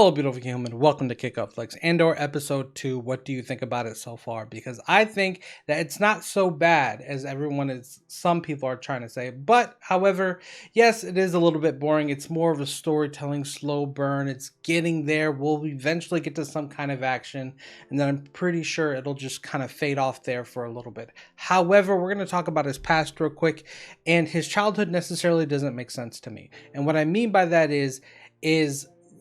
Hello, beautiful human. Welcome to Kick Up Flicks. Andor Episode 2. What do you think about it so far? Because I think that it's not so bad as some people are trying to say. But, however, yes, it is a little bit boring. It's more of a storytelling, slow burn. It's getting there. We'll eventually get to some kind of action. And then I'm pretty sure it'll just kind of fade off there for a little bit. However, we're going to talk about his past real quick. And his childhood necessarily doesn't make sense to me. And what I mean by that is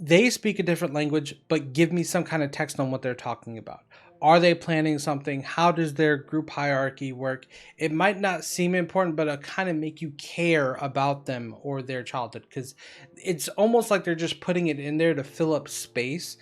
they speak a different language, but give me some kind of text on what they're talking about. Are they planning something? How does their group hierarchy work? It might not seem important, but it'll kind of make you care about them or their childhood, because it's almost like they're just putting it in there to fill up space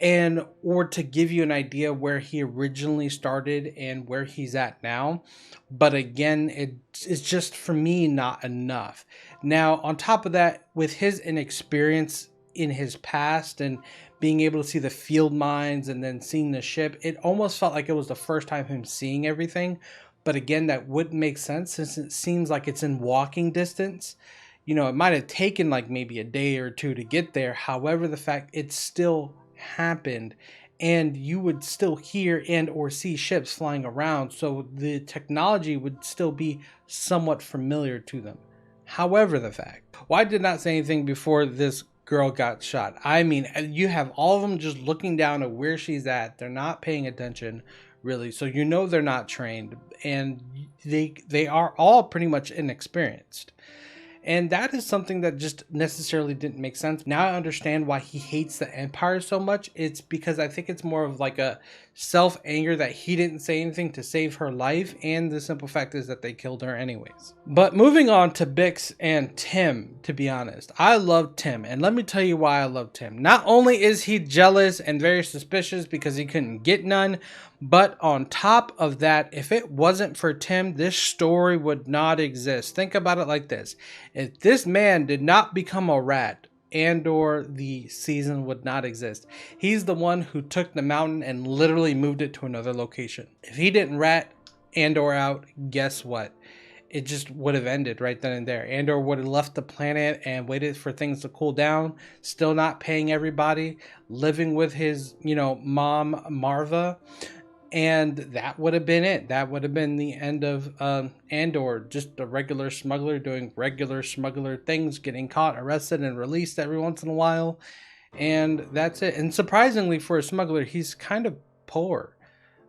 or to give you an idea where he originally started and where he's at now. But again, it's just, for me, not enough. Now, on top of that, with his inexperience in his past and being able to see the field mines and then seeing the ship, it almost felt like it was the first time him seeing everything. But again, that wouldn't make sense since it seems like it's in walking distance. You know, it might have taken like maybe a day or two to get there. However, the fact it still happened, and you would still hear and or see ships flying around, so the technology would still be somewhat familiar to them. However, the fact, why did not say anything before this girl got shot? I mean, you have all of them just looking down at where she's at. They're not paying attention, really. So you know they're not trained, and they are all pretty much inexperienced. And that is something that just necessarily didn't make sense. Now I understand why he hates the Empire so much. It's because I think it's more of like a self-anger that he didn't say anything to save her life, and the simple fact is that they killed her anyways. But moving on to Bix and Tim, to be honest. I love Tim, and let me tell you why I love Tim. Not only is he jealous and very suspicious because he couldn't get none, but on top of that, if it wasn't for Tim, this story would not exist. Think about it like this. If this man did not become a rat, Andor the season would not exist. He's the one who took the mountain and literally moved it to another location. If he didn't rat Andor out, guess what? It just would have ended right then and there. Andor would have left the planet and waited for things to cool down, still not paying everybody, living with his, mom, Marva. And that would have been it. That would have been the end of Andor. Just a regular smuggler doing regular smuggler things, getting caught, arrested, and released every once in a while. And that's it. And surprisingly for a smuggler, he's kind of poor.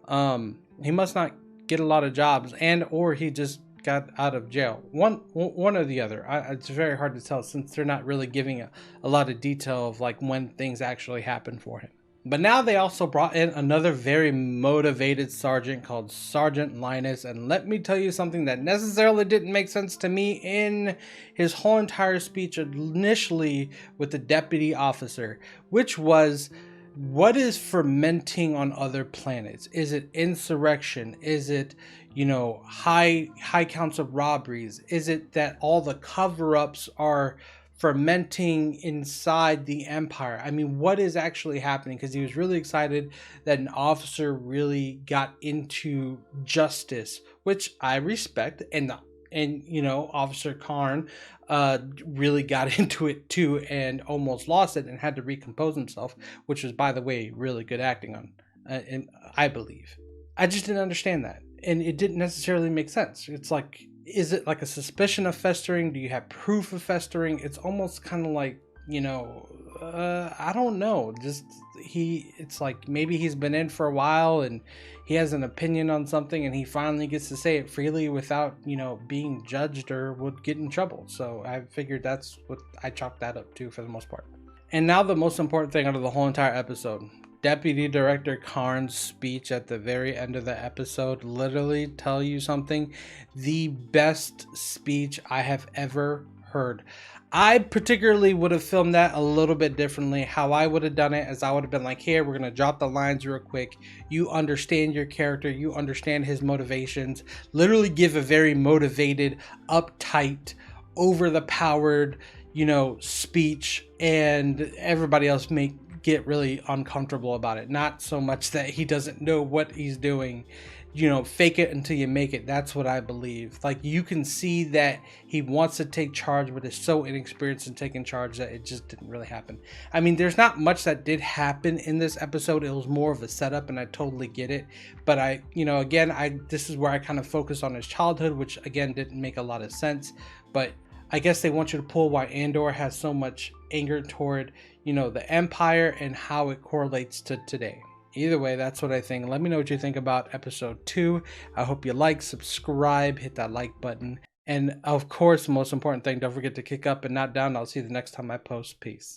He must not get a lot of jobs, or he just got out of jail. One or the other. It's very hard to tell since they're not really giving a lot of detail of like when things actually happen for him. But now they also brought in another very motivated sergeant called Sergeant Linus. And let me tell you something that necessarily didn't make sense to me in his whole entire speech initially with the deputy officer, which was, what is fermenting on other planets? Is it insurrection? Is it, high counts of robberies? Is it that all the cover-ups are fermenting inside the Empire? I mean, what is actually happening? Because he was really excited that an officer really got into justice, which I respect, and Officer Karn really got into it too and almost lost it and had to recompose himself, which was, by the way, really good acting and I believe. I just didn't understand that, and it didn't necessarily make sense. It's like, is it like a suspicion of festering? Do you have proof of festering? It's almost kind of like, I don't know. It's like maybe he's been in for a while and he has an opinion on something and he finally gets to say it freely without, being judged or would get in trouble. So I figured that's what I chalked that up to for the most part. And now the most important thing out of the whole entire episode. Deputy Director Karn's speech at the very end of the episode. Literally tell you something. The best speech I have ever heard. I particularly would have filmed that a little bit differently. How I would have done it is I would have been like, here, we're going to drop the lines real quick. You understand your character. You understand his motivations. Literally give a very motivated, uptight, over the powered, speech, and everybody else get really uncomfortable about it. Not so much that he doesn't know what he's doing, fake it until you make it. That's what I believe. Like, you can see that he wants to take charge, but is so inexperienced in taking charge that it just didn't really happen. I mean, there's not much that did happen in this episode. It was more of a setup, and I totally get it. But this is where I kind of focused on his childhood, which again didn't make a lot of sense. But I guess they want you to pull why Andor has so much anger toward, the Empire and how it correlates to today. Either way, that's what I think. Let me know what you think about episode 2. I hope you like, subscribe, hit that like button. And of course, the most important thing, don't forget to kick up and not down. I'll see you the next time I post. Peace.